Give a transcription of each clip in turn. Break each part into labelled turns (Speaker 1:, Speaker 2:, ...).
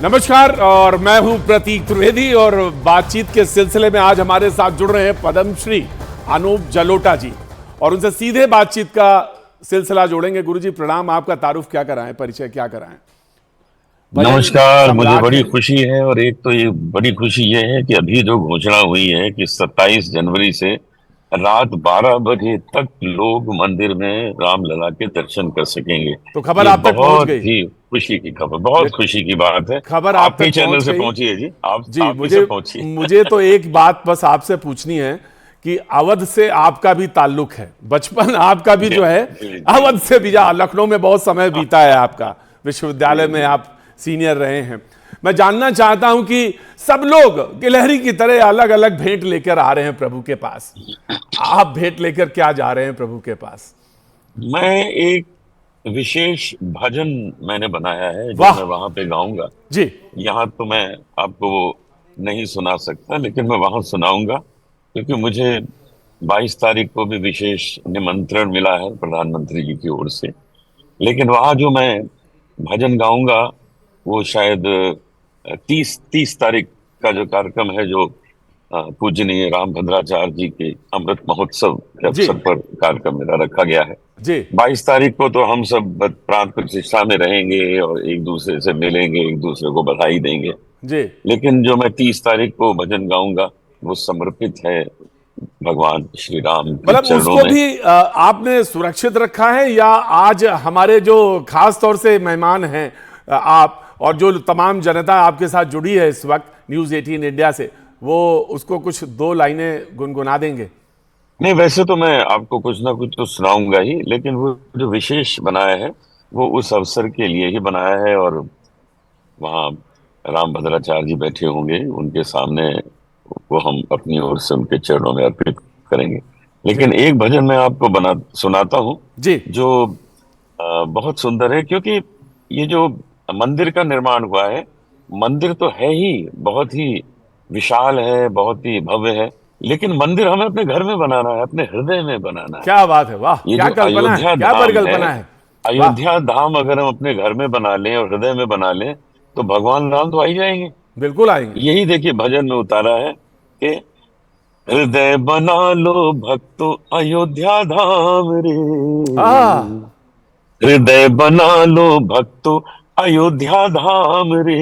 Speaker 1: नमस्कार और मैं हूं प्रतीक त्रिवेदी और बातचीत के सिलसिले में आज हमारे साथ जुड़ रहे हैं पद्मश्री अनूप जलोटा जी और उनसे सीधे बातचीत का सिलसिला जोड़ेंगे। गुरुजी प्रणाम, आपका तारुफ क्या कराएं, परिचय क्या कराएं?
Speaker 2: नमस्कार। मुझे
Speaker 1: सम्राट
Speaker 2: बड़ी
Speaker 1: हैं।
Speaker 2: खुशी है और एक तो ये बड़ी खुशी ये है कि अभी जो घोषणा हुई है कि 27 जनवरी से रात 12 बजे तक लोग मंदिर में रामलला के दर्शन कर सकेंगे।
Speaker 1: तो खबर
Speaker 2: ये
Speaker 1: आप तक पहुंच
Speaker 2: बहुत
Speaker 1: गई।
Speaker 2: ही खुशी की खबर,
Speaker 1: ये
Speaker 2: बहुत खुशी की बात है।
Speaker 1: खबर आप
Speaker 2: आपके
Speaker 1: तक
Speaker 2: चैनल
Speaker 1: पहुंच
Speaker 2: से
Speaker 1: गई।
Speaker 2: पहुंची है जी,
Speaker 1: जी,
Speaker 2: आप ही से
Speaker 1: मुझे
Speaker 2: पहुंची है।
Speaker 1: मुझे तो एक बात बस आपसे पूछनी है कि अवध से आपका भी ताल्लुक है, बचपन आपका भी
Speaker 2: जी
Speaker 1: जो है
Speaker 2: जी जी
Speaker 1: अवध से भी, जहाँ लखनऊ में बहुत समय बीता है आपका,
Speaker 2: जी
Speaker 1: विश्वविद्यालय में
Speaker 2: जी।
Speaker 1: आप सीनियर रहे हैं। मैं जानना चाहता हूं कि सब लोग गिलहरी की तरह अलग अलग भेंट लेकर आ रहे हैं प्रभु के पास। आप भेंट लेकर क्या जा रहे हैं प्रभु के पास?
Speaker 2: मैं एक विशेष भजन मैंने बनाया है जो
Speaker 1: वाह
Speaker 2: मैं वहां पे गाऊंगा।
Speaker 1: जी।
Speaker 2: यहाँ तो मैं आपको वो नहीं सुना सकता, लेकिन मैं वहां सुनाऊंगा क्योंकि मुझे 22 तारीख को भी विशेष निमंत्रण मिला है प्रधानमंत्री जी की ओर से। लेकिन वहां जो मैं भजन गाऊंगा वो शायद 30 तारीख का जो कार्यक्रम है, जो पूजनीय रामभद्राचार्य जी के अमृत महोत्सव के
Speaker 1: जी
Speaker 2: अवसर पर कार्यक्रम मेरा रखा गया है।
Speaker 1: जी
Speaker 2: 22 तारीख को तो हम सब प्राण प्रतिष्ठा में रहेंगे और एक दूसरे से मिलेंगे, एक दूसरे को बधाई देंगे।
Speaker 1: जी।
Speaker 2: लेकिन जो मैं 30 तारीख को भजन गाऊंगा वो समर्पित है भगवान श्री राम के
Speaker 1: मतलब
Speaker 2: चरणों
Speaker 1: उसको
Speaker 2: में।
Speaker 1: भी आपने सुरक्षित रखा है, या आज हमारे जो खास तौर से मेहमान हैं, आप और जो तमाम जनता आपके साथ जुड़ी है इस वक्त न्यूज़ 18 इंडिया से, वो उसको कुछ दो लाइनें गुनगुना देंगे?
Speaker 2: नहीं, वैसे तो मैं आपको कुछ ना कुछ तो सुनाऊंगा ही, लेकिन वो जो विशेष बनाया है वो उस अवसर के लिए ही बनाया है। और वहाँ राम भद्राचार्य जी बैठे होंगे, उनके सामने वो हम अपनी ओर से उनके चरणों में अर्पित करेंगे।
Speaker 1: जी
Speaker 2: लेकिन एक भजन मैं आपको बना सुनाता हूँ
Speaker 1: जी।
Speaker 2: जो बहुत सुंदर है, क्योंकि ये जो मंदिर का निर्माण हुआ है, मंदिर तो है ही बहुत ही विशाल है, बहुत ही भव्य है, लेकिन मंदिर हमें अपने घर में बनाना है, अपने हृदय में बनाना है।
Speaker 1: क्या बात है, वाह,
Speaker 2: ये
Speaker 1: क्या
Speaker 2: जो
Speaker 1: कल्पना है,
Speaker 2: अयोध्या
Speaker 1: क्या
Speaker 2: धाम है,
Speaker 1: परिकल्पना है। वाह।
Speaker 2: अयोध्या धाम अगर हम अपने घर में बना लें और हृदय में बना लें तो भगवान राम तो आ ही जाएंगे।
Speaker 1: बिल्कुल आएंगे।
Speaker 2: यही देखिए भजन में उतारा है कि हृदय बना लो भक्तो अयोध्या धाम रे,
Speaker 1: हाँ।
Speaker 2: हृदय बना लो भक्तो अयोध्या धाम रे,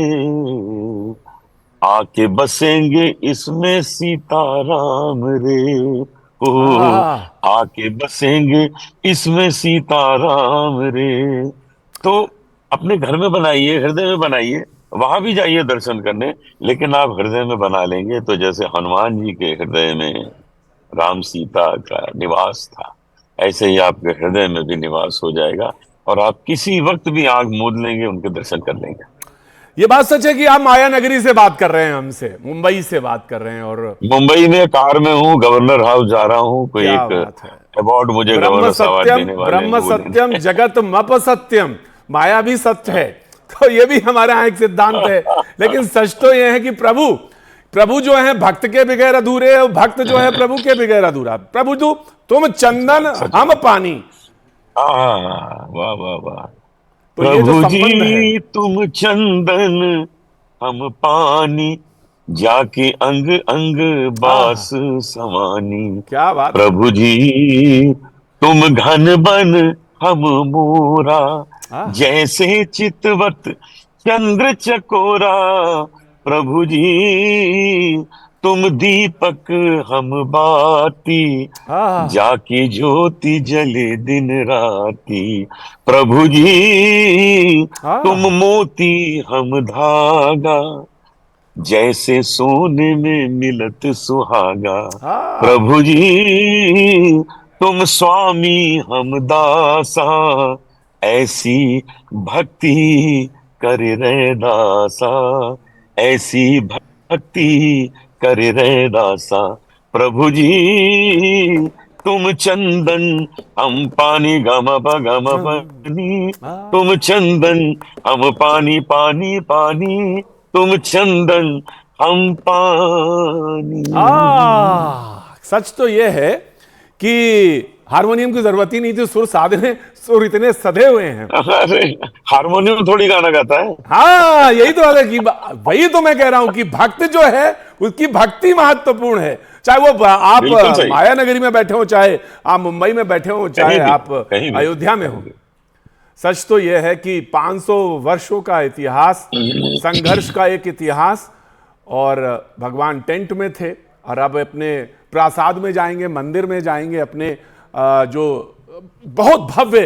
Speaker 2: आके बसेंगे इसमें सीताराम रे। ओ,
Speaker 1: हाँ।
Speaker 2: आके बसेंगे इसमें सीताराम रे। तो अपने घर में बनाइए, हृदय में बनाइए, वहां भी जाइए दर्शन करने, लेकिन आप हृदय में बना लेंगे तो जैसे हनुमान जी के हृदय में राम सीता का निवास था, ऐसे ही आपके हृदय में भी निवास हो जाएगा और आप किसी वक्त भी आंख मूंद लेंगे, उनके दर्शन कर लेंगे।
Speaker 1: ये बात सच है कि आप माया नगरी से बात कर रहे हैं, हमसे मुंबई से बात कर रहे हैं, और
Speaker 2: मुंबई में कार में हूँ, गवर्नर हाउस जा रहा हूँ, कोई
Speaker 1: क्या
Speaker 2: एक
Speaker 1: बात है।
Speaker 2: अवार्ड मुझे
Speaker 1: ब्रह्म
Speaker 2: गवर्नर साहब
Speaker 1: सत्यम,
Speaker 2: देने वाले हैं
Speaker 1: ब्रह्म
Speaker 2: वो
Speaker 1: सत्यम
Speaker 2: लेने।
Speaker 1: जगत मप सत्यम, माया भी सत्य है। तो ये भी हमारा यहाँ एक सिद्धांत है। लेकिन सच तो ये है कि प्रभु प्रभु जो है भक्त के बगैर अधूरे, और भक्त जो है प्रभु के बगैर अधूरा। प्रभु तुम
Speaker 2: सच
Speaker 1: चंदन,
Speaker 2: बात, सच
Speaker 1: हम
Speaker 2: बात।
Speaker 1: पानी।
Speaker 2: हाँ, वाह वाह वाह।
Speaker 1: तो ये जो
Speaker 2: प्रभु
Speaker 1: संबंध है।
Speaker 2: जी तुम चंदन हम पानी, जाके अंग अंग
Speaker 1: हाँ,
Speaker 2: बास समानी।
Speaker 1: क्या बात है।
Speaker 2: प्रभु जी तुम घन बन हम मोरा,
Speaker 1: हाँ
Speaker 2: जैसे चितवत चंद्र चकोरा। प्रभु जी तुम दीपक हम बाती,
Speaker 1: हाँ
Speaker 2: जाकी ज्योति जले दिन राती। प्रभु जी तुम
Speaker 1: हाँ
Speaker 2: मोती हम धागा, जैसे सोने में मिलत सुहागा।
Speaker 1: हाँ
Speaker 2: प्रभु जी तुम स्वामी हम दासा, ऐसी भक्ति करे रे दासा, ऐसी भक्ति करे रे दासा। प्रभु जी तुम चंदन हम पानी, गम प गम पनी।
Speaker 1: हाँ
Speaker 2: तुम चंदन हम पानी पानी पानी, तुम चंदन हम पानी।
Speaker 1: सच तो यह है कि हारमोनियम की जरूरत ही नहीं थी, सुर साधने, सुर इतने सधे हुए हैं।
Speaker 2: अरे हारमोनियम थोड़ी गाना गाता है।
Speaker 1: हाँ, यही तो है कि वही तो मैं कह रहा हूं कि भक्त जो है उसकी भक्ति महत्वपूर्ण है। चाहे वो आप
Speaker 2: बिल्कुल सही।
Speaker 1: माया नगरी में बैठे हो, चाहे आप मुंबई में बैठे हो, चाहे आप
Speaker 2: कहीं भी
Speaker 1: अयोध्या में हो। सच तो यह है कि 500 वर्षों का इतिहास, संघर्ष का एक इतिहास, और भगवान टेंट में थे और अब अपने प्रासाद में जाएंगे, मंदिर में जाएंगे, अपने जो बहुत भव्य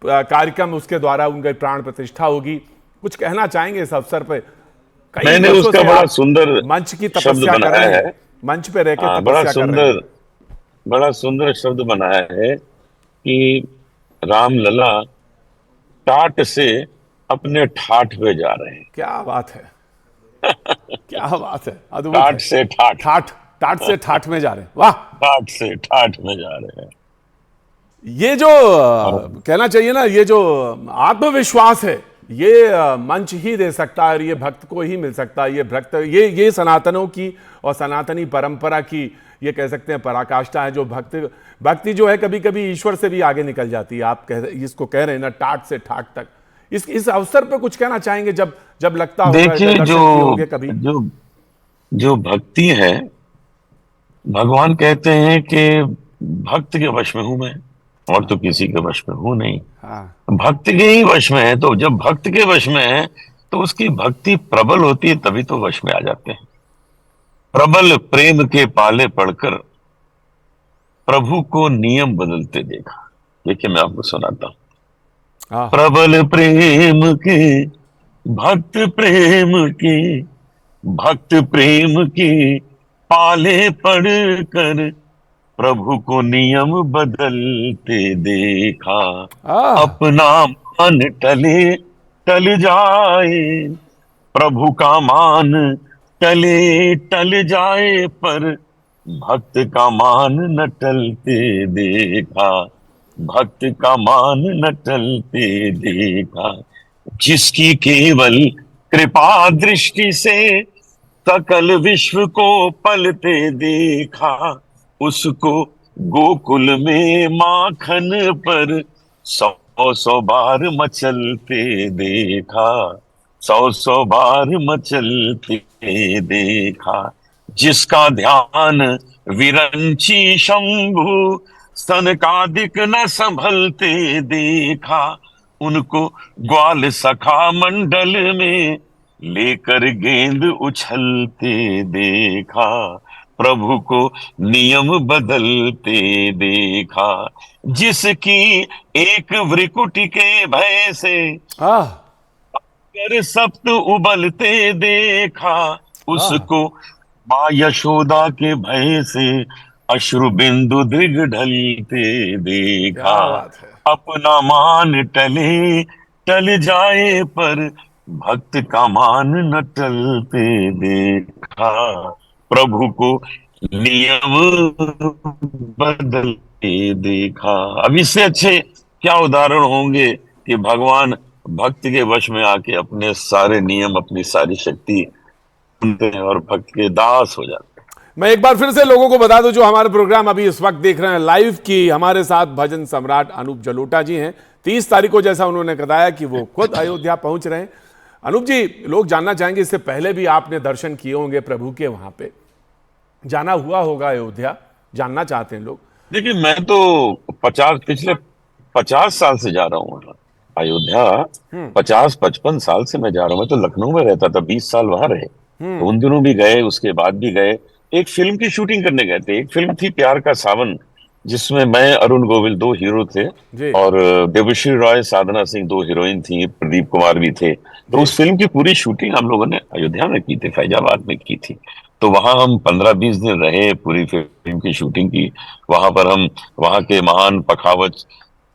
Speaker 1: कार्यक्रम उसके द्वारा उनकी प्राण प्रतिष्ठा होगी। कुछ कहना चाहेंगे इस अवसर पर? कई
Speaker 2: मैंने
Speaker 1: वर्षों
Speaker 2: उसका
Speaker 1: से
Speaker 2: बड़ा
Speaker 1: आप
Speaker 2: सुंदर
Speaker 1: मंच की
Speaker 2: शब्द
Speaker 1: तपस्या कर
Speaker 2: बनाया
Speaker 1: रहे हैं,
Speaker 2: है।
Speaker 1: मंच पे रह के
Speaker 2: हाँ,
Speaker 1: तपस्या कर रहे हैं।
Speaker 2: बड़ा सुंदर शब्द बनाया है कि राम लला टाट से अपने ठाठ पे जा रहे हैं।
Speaker 1: क्या बात है, क्या बात है, अद्भुत
Speaker 2: टाट
Speaker 1: है।
Speaker 2: से ठाठ,
Speaker 1: ठाठ, टाट से ठाठ में जा रहे हैं, वाह।
Speaker 2: ठाठ से ठाठ में जा रहे हैं।
Speaker 1: ये जो
Speaker 2: और
Speaker 1: कहना चाहिए ना, ये जो आत्मविश्वास है, ये मंच ही दे सकता है और ये भक्त को ही मिल सकता है। ये भक्त, ये सनातनों की और सनातनी परंपरा की, ये कह सकते हैं पराकाष्ठा है। जो भक्ति जो है कभी कभी ईश्वर से भी आगे निकल जाती है। आप इसको कह रहे हैं ना, टाट से ठाट तक। इस अवसर पर कुछ कहना चाहेंगे? जब लगता होगा,
Speaker 2: देखिए,
Speaker 1: दर्शन किए होंगे कभी।
Speaker 2: जो जो भक्ति है, भगवान कहते हैं कि भक्त के वश में हूं मैं, और तो किसी के वश में हूं नहीं।
Speaker 1: हाँ,
Speaker 2: भक्त के ही वश में है, तो जब भक्त के वश में है तो उसकी भक्ति प्रबल होती है, तभी तो वश में आ जाते हैं। प्रबल प्रेम के पाले पड़कर प्रभु को नियम बदलते देखा। देखिए, मैं आपको सुनाता हूं।
Speaker 1: हाँ,
Speaker 2: प्रबल प्रेम के, भक्त प्रेम के, भक्त प्रेम के पाले पड़कर प्रभु को नियम बदलते देखा।
Speaker 1: हाँ,
Speaker 2: अपना मान टले टल जाए, प्रभु का मान टले टल जाए, पर भक्त का मान न टलते देखा। भक्त का मान न टलते देखा। जिसकी केवल कृपा दृष्टि से सकल विश्व को पलते देखा, उसको गोकुल में माखन पर 100-100 बार मचलते देखा। 100-100 बार मचलते देखा। जिसका ध्यान विरंची शंभु सनकादिक न संभलते देखा, उनको ग्वाल सखा मंडल में लेकर गेंद उछलते देखा। प्रभु को नियम बदलते देखा। जिसकी एक वृकुट के भय से
Speaker 1: हाँ,
Speaker 2: कर सप्त उबलते देखा,
Speaker 1: हाँ,
Speaker 2: उसको माँ यशोदा के भय से अश्रु बिंदु दृग ढलते देखा।
Speaker 1: क्या बात है।
Speaker 2: अपना मान टले टल जाए, पर भक्त का मान न टलते देखा। प्रभु को नियम बदलते देखा। अब इससे अच्छे क्या उदाहरण होंगे कि भगवान भक्त के वश में आके अपने सारे नियम, अपनी सारी शक्ति सुनते हैं और भक्त के दास हो जाते हैं।
Speaker 1: मैं एक बार फिर से लोगों को बता दूं जो हमारे प्रोग्राम अभी इस वक्त देख रहे हैं लाइव, की हमारे साथ भजन सम्राट अनूप जलोटा जी हैं। 30 तारीख को, जैसा उन्होंने बताया, कि वो खुद अयोध्या पहुंच रहे हैं। अनूप जी, लोग जानना चाहेंगे, इससे पहले भी आपने दर्शन किए होंगे प्रभु के, वहां पे जाना हुआ होगा अयोध्या, जानना चाहते हैं लोग।
Speaker 2: देखिए, मैं तो पिछले 50 साल से जा रहा हूँ अयोध्या। 50-55 साल से मैं जा रहा हूँ। मैं तो लखनऊ में रहता था, 20 साल वहां रहे, तो उन दिनों भी गए, उसके बाद भी गए। एक फिल्म की शूटिंग करने गए थे। एक फिल्म थी प्यार का सावन, जिसमें मैं, अरुण गोविल 2 हीरो थे,
Speaker 1: जी,
Speaker 2: और देवश्री रॉय, साधना सिंह 2 हीरोइन थी, प्रदीप कुमार भी थे। तो
Speaker 1: जी,
Speaker 2: उस फिल्म की पूरी शूटिंग हम लोगों ने अयोध्या में की थी, फैजाबाद में की थी। तो वहां हम 15-20 दिन रहे, पूरी फिल्म की शूटिंग की। वहां पर हम वहां के महान पखावज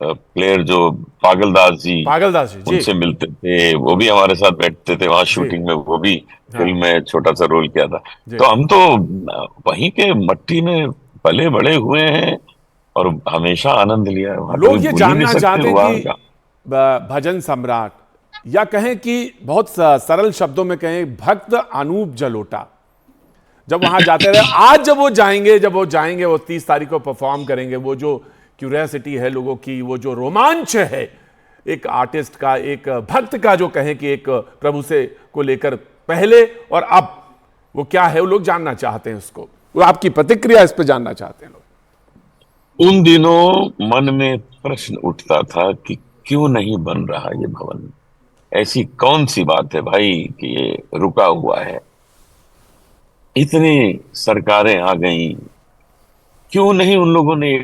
Speaker 2: प्लेयर जो पागलदास जी,
Speaker 1: पागलदास जी, जी,
Speaker 2: उनसे मिलते थे। वो भी हमारे साथ बैठते थे वहां
Speaker 1: जी,
Speaker 2: शूटिंग में। वो भी
Speaker 1: हाँ,
Speaker 2: फिल्म में छोटा सा रोल किया था।
Speaker 1: जी।
Speaker 2: तो हम तो वहीं के मट्टी में पले बड़े हुए हैं और हमेशा आनंद लिया है। वहां कभी
Speaker 1: लोग ये
Speaker 2: भूल ही नहीं
Speaker 1: जानना
Speaker 2: सकते
Speaker 1: चाहते हैं
Speaker 2: वहां
Speaker 1: कि
Speaker 2: का।
Speaker 1: भजन सम्राट, या कहें कि बहुत सरल शब्दों में कहें, भक्त अनूप जलोटा जब वहां जाते रहे, आज जब वो जाएंगे वो 30 तारीख को परफॉर्म करेंगे, वो जो क्यूरियोसिटी है लोगों की, वो जो रोमांच है एक आर्टिस्ट का, एक भक्त का, जो कहें कि एक प्रभु से को लेकर पहले और अब, वो क्या है, वो लोग जानना चाहते हैं उसको। वो आपकी प्रतिक्रिया इस पर जानना चाहते हैं लोग।
Speaker 2: उन दिनों मन में प्रश्न उठता था कि क्यों नहीं बन रहा ये भवन। ऐसी कौन सी बात है भाई कि ये रुका हुआ है। इतनी सरकारें आ गई, क्यों नहीं उन लोगों ने ये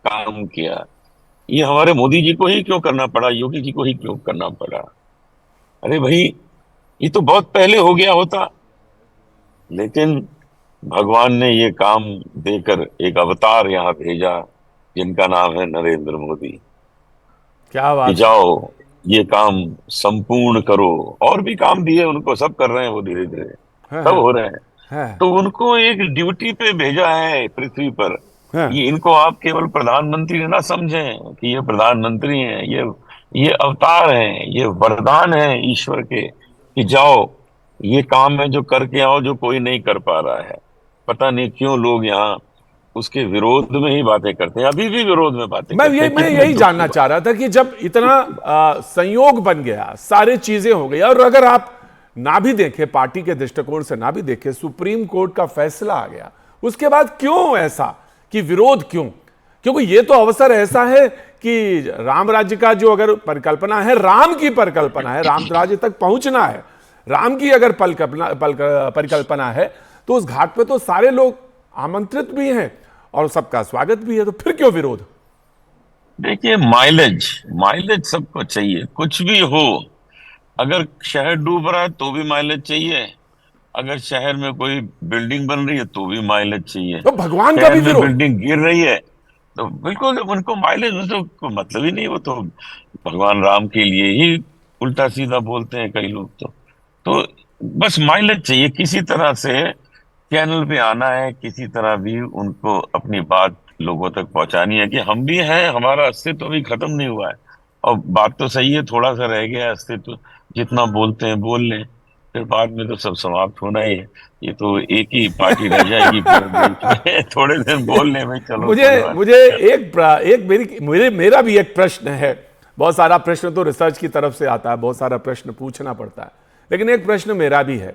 Speaker 2: काम किया। ये हमारे मोदी जी को ही क्यों करना पड़ा, योगी जी को ही क्यों करना पड़ा। अरे भाई, ये तो बहुत पहले हो गया होता। लेकिन भगवान ने ये काम देकर एक अवतार यहाँ भेजा जिनका नाम है नरेंद्र मोदी,
Speaker 1: क्या
Speaker 2: कि
Speaker 1: बात है।
Speaker 2: जाओ ये काम संपूर्ण करो। और भी काम दिए उनको, सब कर रहे हैं वो, धीरे धीरे
Speaker 1: हाँ
Speaker 2: सब
Speaker 1: हाँ
Speaker 2: हो रहे हैं।
Speaker 1: हाँ
Speaker 2: तो उनको एक ड्यूटी पे भेजा है पृथ्वी पर।
Speaker 1: हाँ।
Speaker 2: ये इनको आप केवल प्रधानमंत्री ना समझें कि ये प्रधानमंत्री हैं, ये अवतार हैं, ये वरदान है ईश्वर के, कि जाओ ये काम है जो करके आओ, जो कोई नहीं कर पा रहा है। पता नहीं क्यों लोग यहाँ उसके विरोध में ही बातें करते हैं, अभी भी विरोध में बातें करते हैं।
Speaker 1: मैं
Speaker 2: कितने
Speaker 1: यही
Speaker 2: दुख की
Speaker 1: जानना
Speaker 2: बात।
Speaker 1: चाह रहा था कि जब इतना संयोग बन गया, सारी चीजें हो गई, और अगर आप ना भी देखें, पार्टी के दृष्टिकोण से ना भी देखें, सुप्रीम कोर्ट का फैसला आ गया, उसके बाद क्यों ऐसा कि विरोध क्यों? क्योंकि ये तो अवसर ऐसा है कि राम राज्य का जो अगर परिकल्पना है, राम की परिकल्पना है, राम राज्य तक पहुंचना है, राम की अगर परिकल्पना है, तो उस घाट पे तो सारे लोग आमंत्रित भी हैं और सबका स्वागत भी है, तो फिर क्यों विरोध?
Speaker 2: देखिए, माइलेज माइलेज सबको चाहिए, कुछ भी हो। अगर शहर डूब रहा है तो भी माइलेज चाहिए, अगर शहर में कोई बिल्डिंग बन रही है तो भी माइलेज चाहिए,
Speaker 1: तो भगवान का
Speaker 2: शहर
Speaker 1: भी
Speaker 2: में
Speaker 1: विरोध?
Speaker 2: बिल्डिंग गिर रही है तो बिल्कुल उनको माइलेज, तो कोई मतलब ही नहीं। वो तो भगवान राम के लिए ही उल्टा सीधा बोलते हैं कई लोग। तो बस माइलेज चाहिए, किसी तरह से चैनल पे आना है, किसी तरह भी उनको अपनी बात लोगों तक पहुंचानी है कि हम भी हैं, हमारा अस्तित्व अभी खत्म नहीं हुआ है। और बात तो सही है, थोड़ा सा रह गया है अस्तित्व, जितना बोलते हैं बोल लें, फिर बाद में तो सब समाप्त होना ही है। ये तो एक ही पार्टी रह जाएगी पूरे देश में थोड़े दिन बोलने में, चलो
Speaker 1: मुझे
Speaker 2: कोई बात
Speaker 1: मुझे एक मेरा भी एक प्रश्न है। बहुत सारा प्रश्न तो रिसर्च की तरफ से आता है, बहुत सारा प्रश्न पूछना पड़ता है, लेकिन एक प्रश्न मेरा भी है।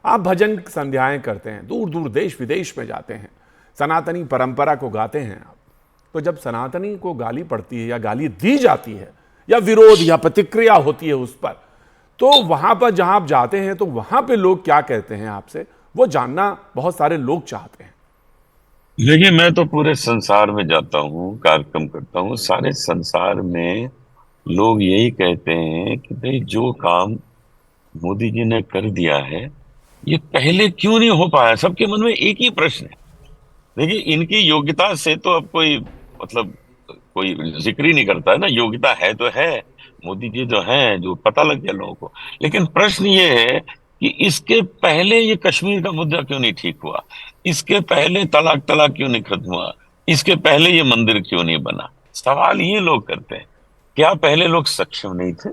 Speaker 1: आप भजन संध्याएं करते हैं, दूर दूर देश विदेश में जाते हैं, सनातनी परंपरा को गाते हैं आप, तो जब सनातनी को गाली पड़ती है या गाली दी जाती है या विरोध या प्रतिक्रिया होती है उस पर, तो वहां पर जहां आप जाते हैं तो वहां पे लोग क्या कहते हैं आपसे, वो जानना बहुत सारे लोग चाहते हैं।
Speaker 2: देखिए, मैं तो पूरे संसार में जाता हूँ, कार्यक्रम करता हूँ, सारे संसार में लोग यही कहते हैं कि भाई जो काम मोदी जी ने कर दिया है, ये पहले क्यों नहीं हो पाया। सबके मन में एक ही प्रश्न है। देखिए, इनकी योग्यता से तो अब कोई मतलब कोई जिक्र ही नहीं करता है ना। योग्यता है तो है, मोदी जी जो हैं, जो पता लग गया लोगों को। लेकिन प्रश्न ये है कि इसके पहले ये कश्मीर का मुद्दा क्यों नहीं ठीक हुआ, इसके पहले तलाक तलाक क्यों नहीं खत्म हुआ, इसके पहले ये मंदिर क्यों नहीं बना। सवाल ये लोग करते हैं। क्या पहले लोग सक्षम नहीं थे?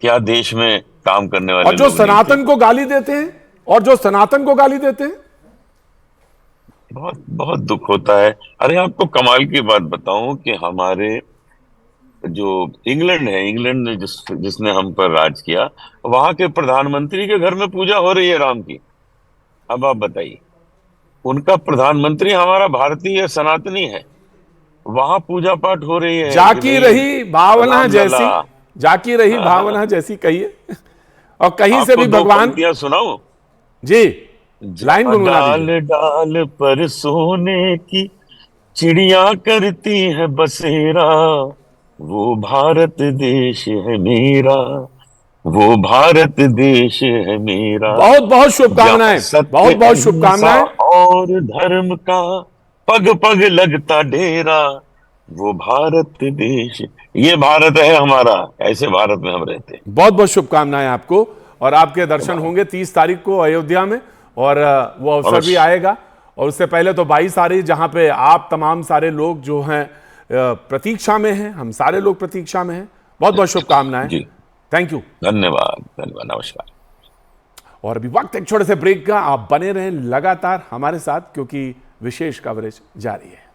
Speaker 2: क्या देश में काम करने
Speaker 1: और
Speaker 2: वाले
Speaker 1: जो
Speaker 2: लोग नहीं थे?
Speaker 1: सनातन को गाली देते हैं, और जो सनातन को गाली देते हैं,
Speaker 2: बहुत बहुत दुख होता है। अरे, आपको कमाल की बात बताऊं कि हमारे जो इंग्लैंड है, इंग्लैंड ने जिसने हम पर राज किया, वहां के प्रधानमंत्री के घर में पूजा हो रही है राम की। अब आप बताइए, उनका प्रधानमंत्री हमारा भारतीय सनातनी है, वहां पूजा पाठ हो रही है कि
Speaker 1: जाकी
Speaker 2: भाई
Speaker 1: रही भावना
Speaker 2: रामलला।
Speaker 1: जैसी, जाकी रही
Speaker 2: हाँ,
Speaker 1: भावना
Speaker 2: हाँ।
Speaker 1: जैसी, कहिए। और कहीं से
Speaker 2: आपको
Speaker 1: भी
Speaker 2: दो
Speaker 1: भगवान।
Speaker 2: पंक्तियां सुनाऊं?
Speaker 1: जी, लाइन
Speaker 2: जहाँ
Speaker 1: गुनगुना
Speaker 2: डाल
Speaker 1: दीजिए।
Speaker 2: डाल पर सोने की चिड़िया करती है बसेरा, वो भारत देश है मेरा, वो भारत देश है मेरा।
Speaker 1: बहुत बहुत
Speaker 2: जहाँ
Speaker 1: शुभकामनाएं,
Speaker 2: सत्य
Speaker 1: बहुत बहुत
Speaker 2: अहिंसा
Speaker 1: शुभकामनाएं।
Speaker 2: और धर्म का पग पग लगता डेरा, वो भारत देश। ये भारत है हमारा, ऐसे भारत में हम रहते हैं।
Speaker 1: बहुत बहुत शुभकामनाएं आपको, और आपके दर्शन
Speaker 2: धन्यवाद।
Speaker 1: होंगे 30 तारीख को अयोध्या में, और वो अवसर भी
Speaker 2: अवश्य।
Speaker 1: आएगा। और उससे पहले तो 22 तारीख, जहां पे आप तमाम सारे लोग जो हैं प्रतीक्षा में हैं, हम सारे लोग प्रतीक्षा में हैं। बहुत बहुत शुभकामनाएं।
Speaker 2: जी,
Speaker 1: थैंक यू।
Speaker 2: धन्यवाद धन्यवाद, नमस्कार।
Speaker 1: और अभी वक्त एक छोटे से ब्रेक का, आप बने रहें लगातार हमारे साथ, क्योंकि विशेष कवरेज जारी है।